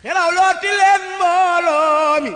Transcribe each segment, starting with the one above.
xelaw looti leen mbooloo mi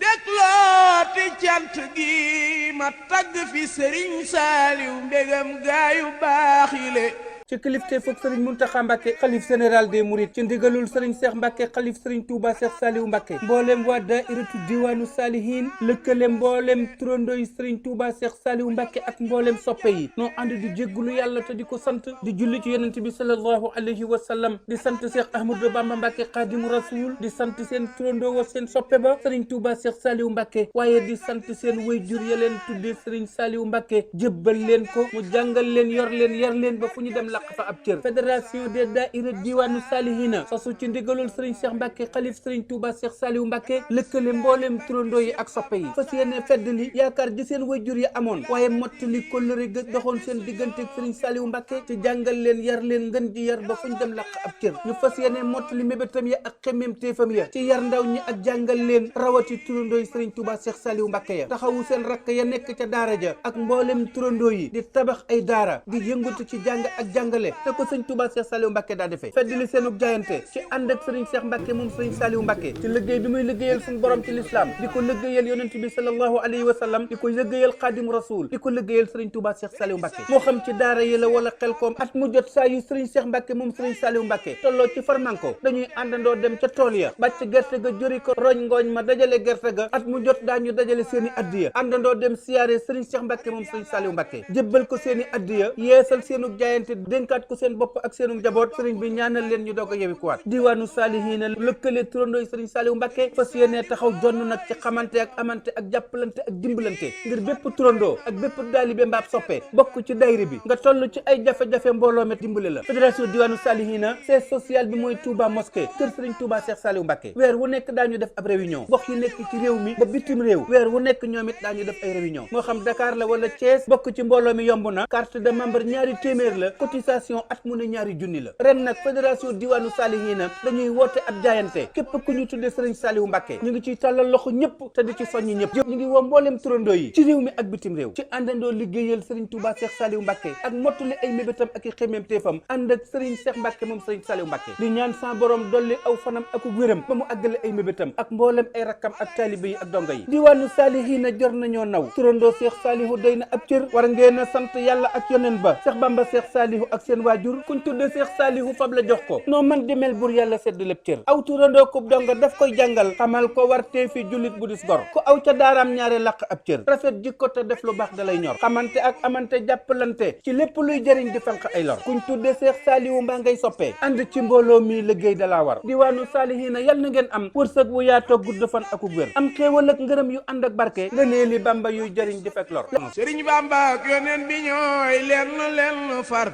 dég looti cant gi ma tagg fi Sëriñ Saaliw mbégam gaayu baax yi le ci kilifte foog sëriñ Muntaxa Mbàkke xalif général des mourides ci ndigalul sëriñ Cheikh Mbàkke xalif sëriñ Touba Cheikh Saliou Mbàkke mboolem waa daayiratu diwaanu saalihin lëkkale mboolem turandoo yi sëriñ Touba Cheikh Saliou Mbàkke ak mboolem soppe yi noo ànd di jéggulu yàlla te di ko sant di julli ci yonent bi sallallahu alayhi wa sallam di sant Cheikh Ahmadou Bamba Mbàkke xaadimu rasul di sant seen turandoo wa seen soppe ba sëriñ Touba Cheikh Saliou Mbàkke waaye di sant seen wayjur ya leen tuddee sëriñ Saliou Mbàkke jébbal leen ko mu jàngal leen yor leen yar leen ba fu ñu dem laq fa ab cër fédération des daïra diwaanu salihina sosu ci ndigalul sëriñ Cheikh Mbàkke xalif sëriñ Touba Cheikh Saliou Mbàkke lëkkale mbooleem turandoo yi ak soppe yi fas yéene feddali yaakaar ji seen wayjur yi amoon waaye mottali kóllëre ga doxoon seen digganteeg sëriñ Saliou Mbàkke ci jàngal leen yar leen ngën ji yar ba fu ñu dem laq ab cër ñu fas yéene mottali mébétam ya ak xemmem téefam ya ci yar ndaw ñi ak jàngal leen rawati turandoo yi sëriñ Touba Cheikh Saliou Mbàkke ya taxawu seen rakk ya nekk ca daara ja ak mbooleem turandoo yi di tabax ay daara di yëngatu ci jàng ak jàngale te ko sëñ Touba Cheikh Saliou Mbacke daa defee feddali seenub jaayante ci ànd ak sëriñ Cheikh Mbacke moom sëriñ Saliou Mbacke ci liggéey bi muy liggéeyal suñu borom ci l'islam di ko liggéeyal yonent bi sallallahu alayhi wa sallam di ko liggéeyal xaadimu rasul di ko liggéeyal sëriñ Touba Cheikh Saliou Mbacke moo xam ci daara yi la wala xelkoom at mu jot saa yu sëriñ Cheikh Mbacke moom sëriñ Saliou Mbacke tolloo ci farmanko dañuy àndandoo dem ca tool ya bàcc gerte ga jori ko roñ ngooñ ma dajale gerte ga at mu jot daañu dajale seeni addiya àndandoo dem siyaare sëriñ Cheikh Mbacke moom sëriñ Saliou Mbacke jébbal ko seeni addiya yeesal seenub jaayante dénkaat ko seen bopp ak seenu njaboot sëriñ bi ñaanal leen ñu doog a yewi kuwaat diwaanu saalihiina lëkkale turandooy sëriñ Saliou Mbacke fas yéene taxaw jonn nag ci xamante ak amante ak jàppalante ak dimbalante ngir bépp turandoo ak bépp daalibe mbaab soppe bokk ci dayri bi nga toll ci ay jafe-jafe mbooloo met dimbale la fédération diwaanu saalihiina siège social bi mooy Touba mosquée kër sëriñ Touba Cheikh Saliou Mbacke weer wu nekk daañu def ab réunion gox yi nekk ci réew mi ba bitim réew weer wu nekk ñoom it daañu def ay réunion moo xam Dakar la wala Thiès bokk ci mbooloo mi yomb na carte de membre ñaari téeméer la cotisation at mu ne ñaari junni la ren nag fédération diwaanu saalihiina dañuy woote ab jaayante képp ku ñu tudde sëriñ Saliou Mbacke ñu ngi ciy tàllal loxo ñëpp te di ci soññi ñëpp ñu ngi woo mbooleem turandoo yi ci réew mi ak bitim réew ci àndandoo liggéeyal sëriñ Touba Cheikh Saliou Mbacke ak mottali ay mébétam ak i xemeem téefam ànd ak sëriñ Cheikh Mbacke moom sëriñ Saliou Mbacke di ñaan sa borom dolli aw fanam ak wéram ba mu àggale ay mébétam ak mboolem ay rakkam ak taalibe yi ak donga yi diwaanu saalihiina jor nañoo naw turandoo Cheikh Saliou doy na ab cër war ngeen a sant yàlla ak yonen ba Cheikh Bamba Cheikh Saliou ak seen waajur kuñ tudde Cheikh Saliou fab la jox ko noo man di mel bur yàlla sedd lépp cër aw turandoo ko donga daf koy jàngal xamal ko warte fi jullit bu dis gor ku aw ca daaraam ñaare laq ab cër rafet jikko te def lu baax da lay ñor xamante ak amante jàppalante ci lépp luy jëriñ di fanq ay lor kuñ tudde Cheikh Saliou mbaa ngay soppee ànd ci mbooloo mi liggéey da laa war diwaanu saalihiina yal na ngeen am wërsëg wu yaatoo gudd fan ak wér am xéewal ak ngërëm yu ànd ak barke nga nee li Bamba yuy jëriñ di fekk lor Sëriñ Bamba ak yoneen bi ñooy lenn far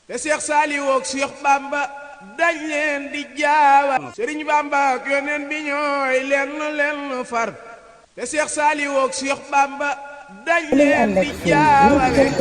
te Cheikh Saliou ak Cheikh Bamba dañ leen di jaawal Sëriñ Bamba ak yoneen bi ñooy lenn far te Cheikh Saliou ak Cheikh Bamba dañ leen di jaawale